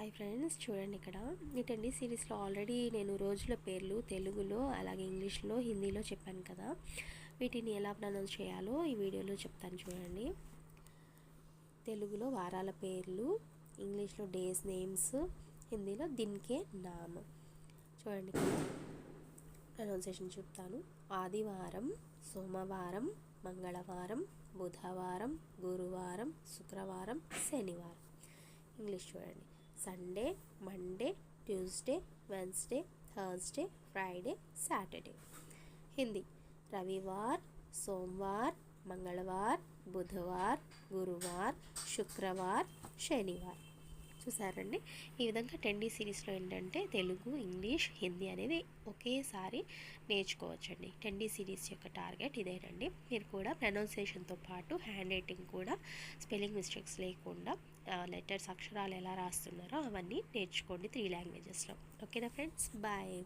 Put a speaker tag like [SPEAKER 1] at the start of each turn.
[SPEAKER 1] Hi friends, చూడండి ఇక్కడ ఈ 10 సిరీస్లో ఆల్రెడీ నేను రోజుల పేర్లు తెలుగులో అలాగే ఇంగ్లీష్లో హిందీలో చెప్పాను కదా. వీటిని ఎలా ప్రొనౌన్స్ చేయాలో ఈ వీడియోలో చెప్తాను చూడండి. తెలుగులో వారాల పేర్లు, ఇంగ్లీష్లో డేస్ నేమ్స్, హిందీలో దిన్కే నామ్. చూడండి ప్రొనౌన్సియేషన్ చెప్తాను. ఆదివారం, సోమవారం, మంగళవారం, బుధవారం, గురువారం, శుక్రవారం, శనివారం. ఇంగ్లీష్ చూడండి. Sunday, Monday, Tuesday, Wednesday, Thursday, Friday, Saturday. Hindi रविवार, सोमवार, मंगलवार, बुधवार, गुरुवार, शुक्रवार, शनिवार. చూసారండి, ఈ విధంగా 10 సిరీస్లో ఏంటంటే తెలుగు, ఇంగ్లీష్, హిందీ అనేది ఒకేసారి నేర్చుకోవచ్చండి. 10 సిరీస్ యొక్క టార్గెట్ ఇదేనండి. మీరు కూడా ప్రొనౌన్సియేషన్తో పాటు హ్యాండ్ రైటింగ్ కూడా స్పెల్లింగ్ మిస్టేక్స్ లేకుండా లెటర్స్ అక్షరాలు ఎలా రాస్తున్నారో అవన్నీ నేర్చుకోండి 3 లాంగ్వేజెస్లో. ఓకేనా ఫ్రెండ్స్, బాయ్.